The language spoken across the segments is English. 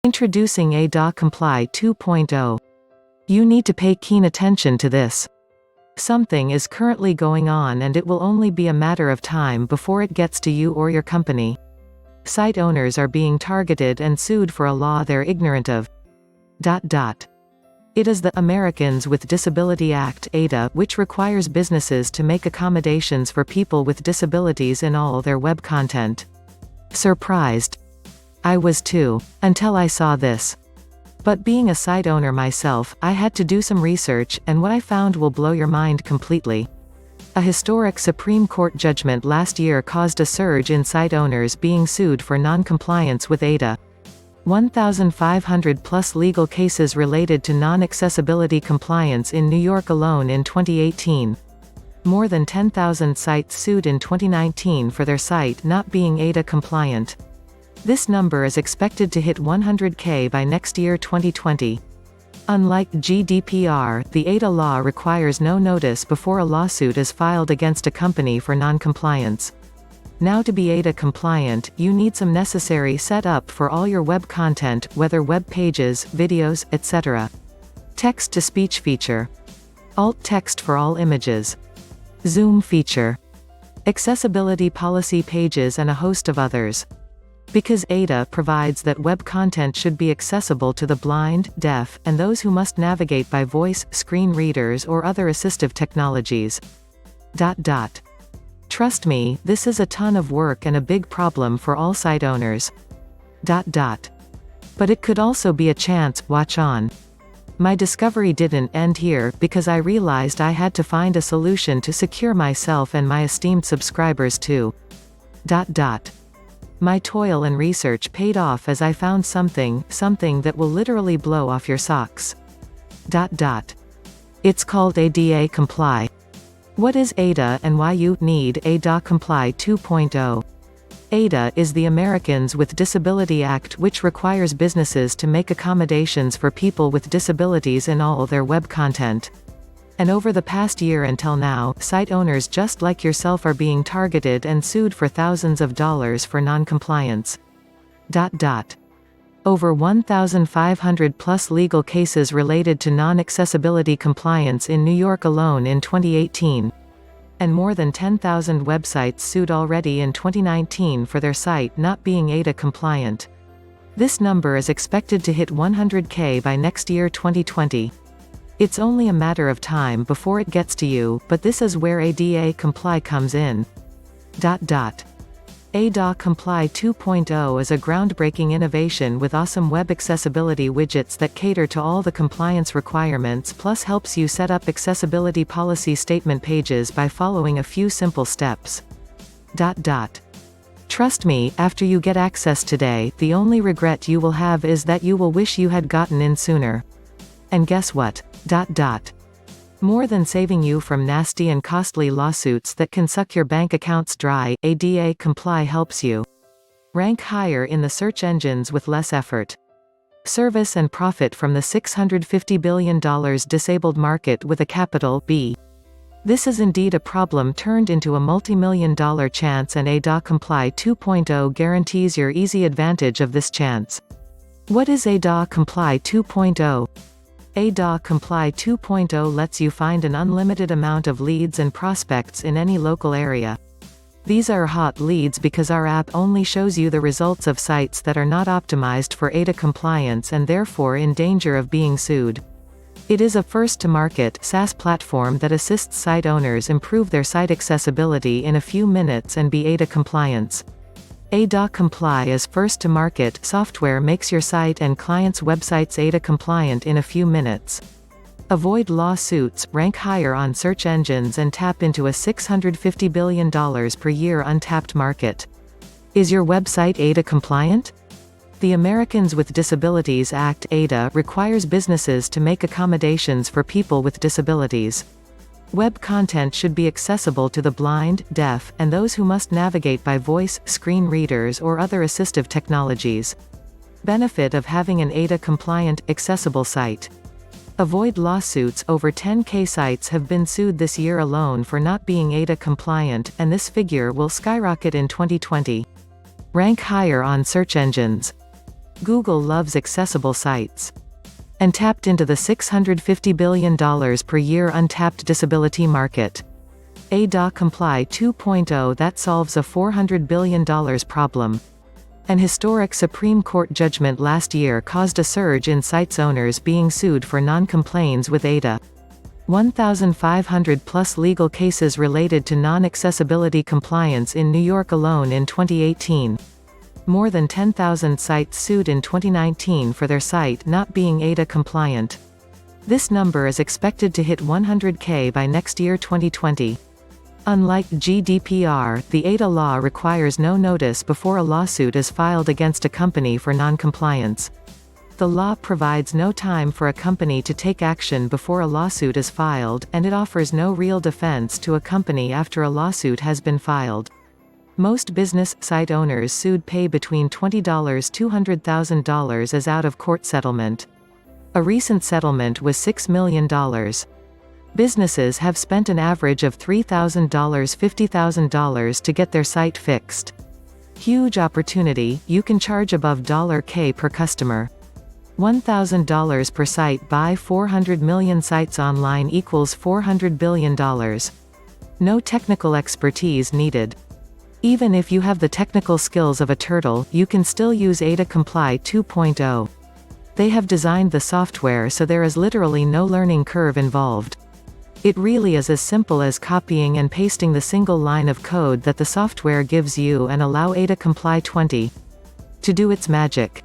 Introducing AdaComply 2.0. You need to pay keen attention to this. Something is currently going on and it will only be a matter of time before it gets to you or your company. Site owners are being targeted and sued for a law they're ignorant of. It is the Americans with Disability Act (ADA) which requires businesses to make accommodations for people with disabilities in all their web content. Surprised? I was too, until I saw this. But being a site owner myself, I had to do some research, and what I found will blow your mind completely. A historic Supreme Court judgment last year caused a surge in site owners being sued for non-compliance with ADA. 1,500+ legal cases related to non-accessibility compliance in New York alone in 2018. More than 10,000 sites sued in 2019 for their site not being ADA compliant. This number is expected to hit 100,000 by next year 2020. Unlike GDPR, the ADA law requires no notice before a lawsuit is filed against a company for non-compliance. Now to be ADA compliant, you need some necessary setup for all your web content, whether web pages, videos, etc. Text-to-speech feature. Alt text for all images. Zoom feature. Accessibility policy pages and a host of others. Because ADA provides that web content should be accessible to the blind, deaf, and those who must navigate by voice, screen readers or other assistive technologies. Trust me, this is a ton of work and a big problem for all site owners. But it could also be a chance, watch on. My discovery didn't end here, because I realized I had to find a solution to secure myself and my esteemed subscribers too. My toil and research paid off as I found something that will literally blow off your socks. It's called AdaComply. What is ADA and why you need AdaComply 2.0? ADA is the Americans with Disability Act which requires businesses to make accommodations for people with disabilities in all their web content. And over the past year until now, site owners just like yourself are being targeted and sued for thousands of dollars for non-compliance. Over 1,500+ legal cases related to non-accessibility compliance in New York alone in 2018. And more than 10,000 websites sued already in 2019 for their site not being ADA compliant. This number is expected to hit 100,000 by next year 2020. It's only a matter of time before it gets to you, but this is where AdaComply comes in. AdaComply 2.0 is a groundbreaking innovation with awesome web accessibility widgets that cater to all the compliance requirements plus helps you set up accessibility policy statement pages by following a few simple steps. Trust me, after you get access today, the only regret you will have is that you will wish you had gotten in sooner. And guess what? More than saving you from nasty and costly lawsuits that can suck your bank accounts dry, AdaComply helps you rank higher in the search engines with less effort. Service and profit from the $650 billion disabled market with a capital B. This is indeed a problem turned into a multi-million-dollar chance, and AdaComply 2.0 guarantees your easy advantage of this chance. What is AdaComply 2.0? AdaComply 2.0 lets you find an unlimited amount of leads and prospects in any local area. These are hot leads because our app only shows you the results of sites that are not optimized for ADA compliance and therefore in danger of being sued. It is a first-to-market SaaS platform that assists site owners improve their site accessibility in a few minutes and be ADA compliant. AdaComply is first-to-market software makes your site and clients' websites ADA compliant in a few minutes. Avoid lawsuits, rank higher on search engines and tap into a $650 billion per year untapped market. Is your website ADA compliant? The Americans with Disabilities Act (ADA) requires businesses to make accommodations for people with disabilities. Web content should be accessible to the blind, deaf, and those who must navigate by voice, screen readers or other assistive technologies. Benefit of having an ADA-compliant, accessible site. Avoid lawsuits. Over 10,000 sites have been sued this year alone for not being ADA-compliant, and this figure will skyrocket in 2020. Rank higher on search engines. Google loves accessible sites. And tapped into the $650 billion per year untapped disability market. AdaComply 2.0 that solves a $400 billion problem. An historic Supreme Court judgment last year caused a surge in sites owners being sued for non-compliance with Ada. 1,500+ legal cases related to non-accessibility compliance in New York alone in 2018. More than 10,000 sites sued in 2019 for their site not being Ada compliant. This number is expected to hit 100,000 by next year 2020. Unlike GDPR, the Ada law requires no notice before a lawsuit is filed against a company for non-compliance. The law provides no time for a company to take action before a lawsuit is filed, and it offers no real defense to a company after a lawsuit has been filed. Most business site owners sued pay between $20 to $200,000 as out-of-court settlement. A recent settlement was $6 million. Businesses have spent an average of $3,000 $50,000 to get their site fixed. Huge opportunity, you can charge above $K per customer. $1,000 per site by 400 million sites online equals $400 billion. No technical expertise needed. Even if you have the technical skills of a turtle, you can still use AdaComply 2.0. They have designed the software so there is literally no learning curve involved. It really is as simple as copying and pasting the single line of code that the software gives you and allow AdaComply 20 to do its magic.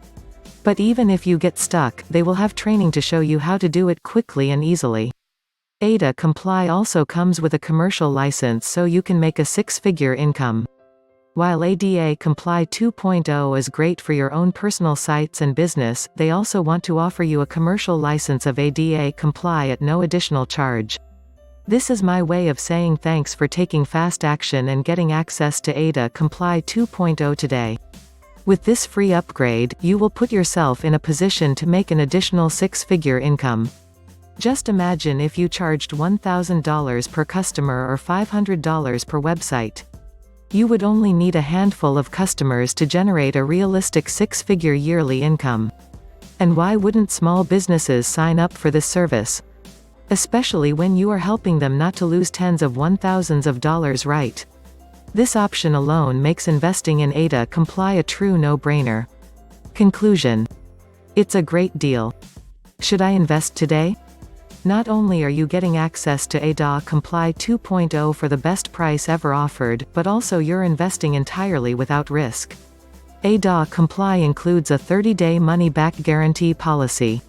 But even if you get stuck, they will have training to show you how to do it quickly and easily. AdaComply also comes with a commercial license so you can make a six-figure income. While AdaComply 2.0 is great for your own personal sites and business, they also want to offer you a commercial license of AdaComply at no additional charge. This is my way of saying thanks for taking fast action and getting access to AdaComply 2.0 today. With this free upgrade, you will put yourself in a position to make an additional six-figure income. Just imagine if you charged $1,000 per customer or $500 per website. You would only need a handful of customers to generate a realistic six-figure yearly income. And why wouldn't small businesses sign up for this service? Especially when you are helping them not to lose tens of thousands of dollars, right? This option alone makes investing in AdaComply a true no-brainer. Conclusion. It's a great deal. Should I invest today? Not only are you getting access to AdaComply 2.0 for the best price ever offered, but also you're investing entirely without risk. AdaComply includes a 30-day money-back guarantee policy.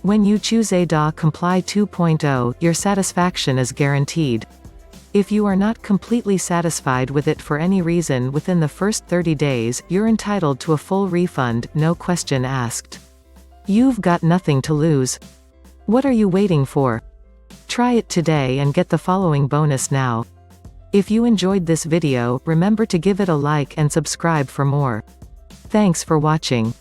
When you choose AdaComply 2.0, your satisfaction is guaranteed. If you are not completely satisfied with it for any reason within the first 30 days, you're entitled to a full refund, no question asked. You've got nothing to lose. What are you waiting for? Try it today and get the following bonus now. If you enjoyed this video, remember to give it a like and subscribe for more. Thanks for watching.